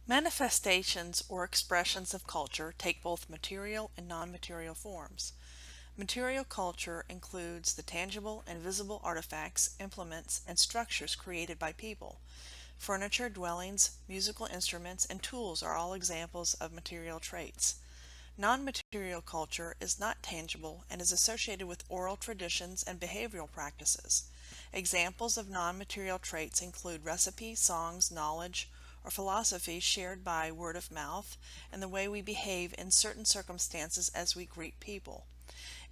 Manifestations or expressions of culture take both material and non-material forms. Material culture includes the tangible and visible artifacts, implements, and structures created by people. Furniture, dwellings, musical instruments, and tools are all examples of material traits. Non-material culture is not tangible and is associated with oral traditions and behavioral practices. Examples of non-material traits include recipes, songs, knowledge, or philosophies shared by word of mouth, and the way we behave in certain circumstances as we greet people.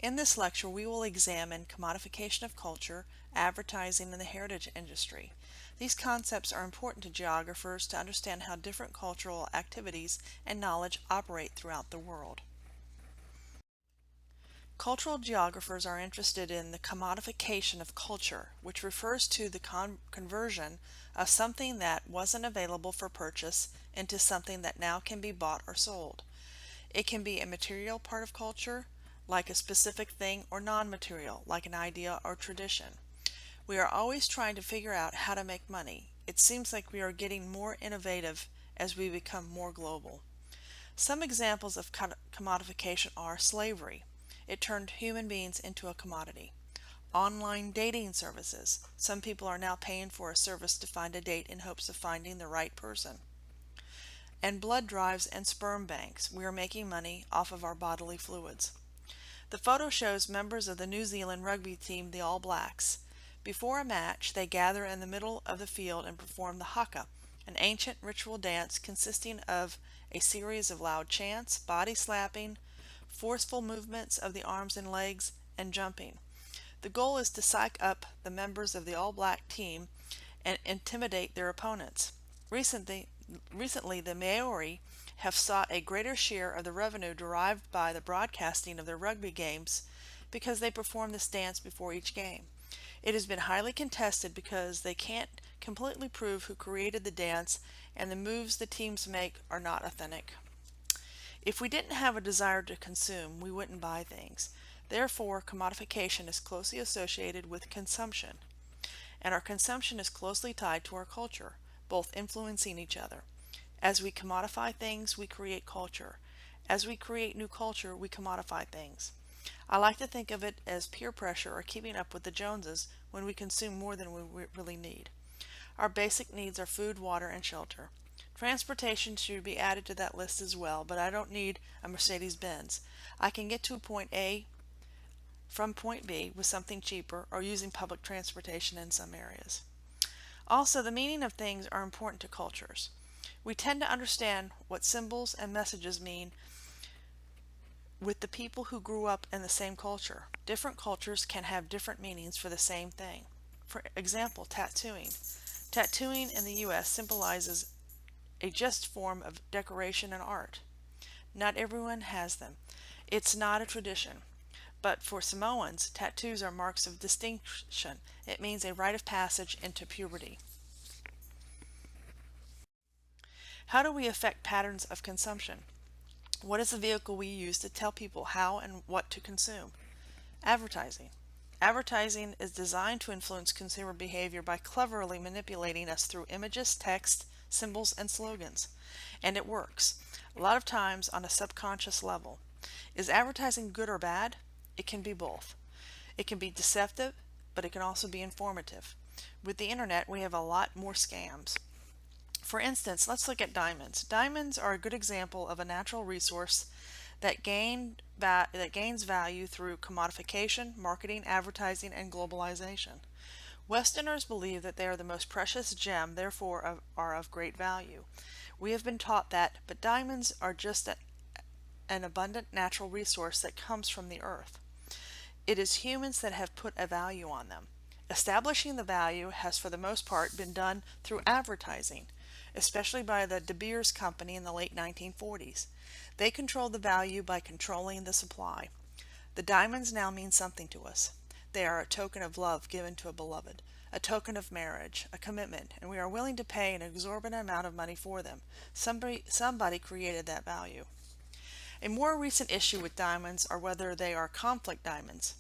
In this lecture, we will examine commodification of culture, advertising, and the heritage industry. These concepts are important to geographers to understand how different cultural activities and knowledge operate throughout the world. Cultural geographers are interested in the commodification of culture, which refers to the conversion of something that wasn't available for purchase into something that now can be bought or sold. It can be a material part of culture, like a specific thing, or non-material, like an idea or tradition. We are always trying to figure out how to make money. It seems like we are getting more innovative as we become more global. Some examples of commodification are slavery. It turned human beings into a commodity. Online dating services. Some people are now paying for a service to find a date in hopes of finding the right person. And blood drives and sperm banks. We are making money off of our bodily fluids. The photo shows members of the New Zealand rugby team, the All Blacks. Before a match, they gather in the middle of the field and perform the haka, an ancient ritual dance consisting of a series of loud chants, body slapping, forceful movements of the arms and legs, and jumping. The goal is to psych up the members of the All Black team and intimidate their opponents. Recently, the Maori have sought a greater share of the revenue derived by the broadcasting of their rugby games because they perform this dance before each game. It has been highly contested because they can't completely prove who created the dance, and the moves the teams make are not authentic. If we didn't have a desire to consume, we wouldn't buy things. Therefore, commodification is closely associated with consumption, and our consumption is closely tied to our culture, both influencing each other. As we commodify things, we create culture. As we create new culture, we commodify things. I like to think of it as peer pressure or keeping up with the Joneses when we consume more than we really need. Our basic needs are food, water, and shelter. Transportation should be added to that list as well, but I don't need a Mercedes-Benz. I can get to point A from point B with something cheaper or using public transportation in some areas. Also, the meaning of things are important to cultures. We tend to understand what symbols and messages mean with the people who grew up in the same culture. Different cultures can have different meanings for the same thing. For example, tattooing. Tattooing in the U.S. symbolizes a just form of decoration and art. Not everyone has them. It's not a tradition. But for Samoans, tattoos are marks of distinction. It means a rite of passage into puberty. How do we affect patterns of consumption? What is the vehicle we use to tell people how and what to consume? Advertising. Advertising is designed to influence consumer behavior by cleverly manipulating us through images, text, symbols, and slogans. And it works, a lot of times on a subconscious level. Is advertising good or bad? It can be both. It can be deceptive, but it can also be informative. With the internet, we have a lot more scams. For instance, let's look at diamonds. Diamonds are a good example of a natural resource that gains value through commodification, marketing, advertising, and globalization. Westerners believe that they are the most precious gem, therefore are of great value. We have been taught that, but diamonds are just an abundant natural resource that comes from the earth. It is humans that have put a value on them. Establishing the value has for the most part been done through advertising, especially by the De Beers Company in the late 1940s. They controlled the value by controlling the supply. The diamonds now mean something to us. They are a token of love given to a beloved, a token of marriage, a commitment, and we are willing to pay an exorbitant amount of money for them. Somebody created that value. A more recent issue with diamonds are whether they are conflict diamonds.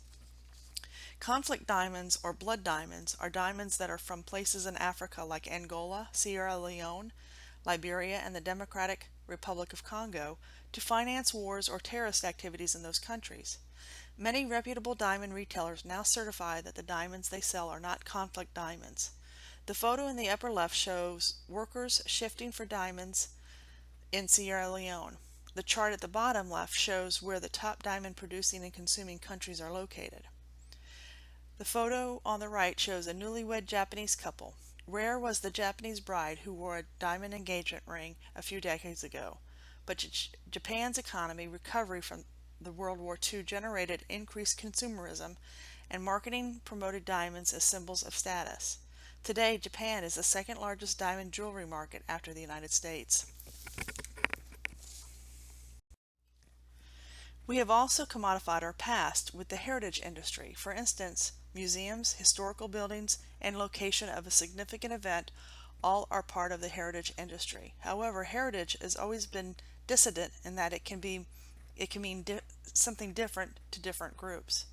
Conflict diamonds or blood diamonds are diamonds that are from places in Africa like Angola, Sierra Leone, Liberia, and the Democratic Republic of Congo to finance wars or terrorist activities in those countries. Many reputable diamond retailers now certify that the diamonds they sell are not conflict diamonds. The photo in the upper left shows workers shifting for diamonds in Sierra Leone. The chart at the bottom left shows where the top diamond producing and consuming countries are located. The photo on the right shows a newlywed Japanese couple. Rare was the Japanese bride who wore a diamond engagement ring a few decades ago, but Japan's economy recovery from the World War II generated increased consumerism, and marketing promoted diamonds as symbols of status. Today, Japan is the second largest diamond jewelry market after the United States. We have also commodified our past with the heritage industry. For instance, museums, historical buildings, and location of a significant event all are part of the heritage industry. However, heritage has always been dissident in that it can mean something different to different groups.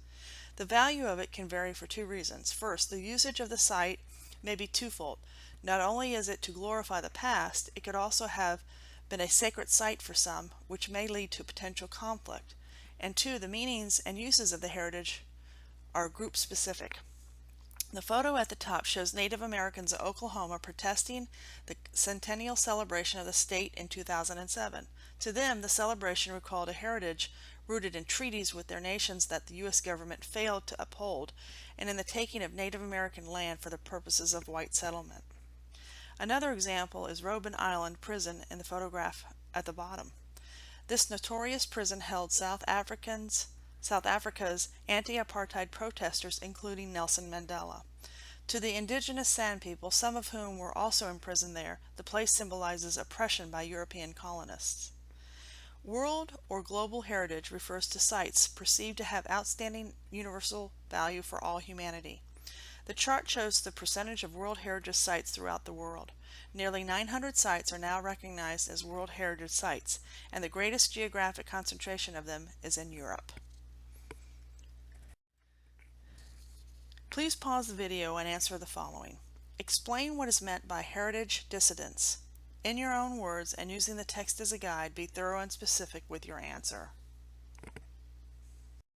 The value of it can vary for two reasons. First, the usage of the site may be twofold. Not only is it to glorify the past, it could also have been a sacred site for some, which may lead to potential conflict. And two, the meanings and uses of the heritage are group specific. The photo at the top shows Native Americans of Oklahoma protesting the centennial celebration of the state in 2007. To them, the celebration recalled a heritage rooted in treaties with their nations that the U.S. government failed to uphold, and in the taking of Native American land for the purposes of white settlement. Another example is Robben Island Prison in the photograph at the bottom. This notorious prison held South Africa's anti-apartheid protesters, including Nelson Mandela. To the indigenous San people, some of whom were also imprisoned there, the place symbolizes oppression by European colonists. World or global heritage refers to sites perceived to have outstanding universal value for all humanity. The chart shows the percentage of World Heritage Sites throughout the world. Nearly 900 sites are now recognized as World Heritage Sites, and the greatest geographic concentration of them is in Europe. Please pause the video and answer the following. Explain what is meant by heritage dissidence. In your own words and using the text as a guide, be thorough and specific with your answer.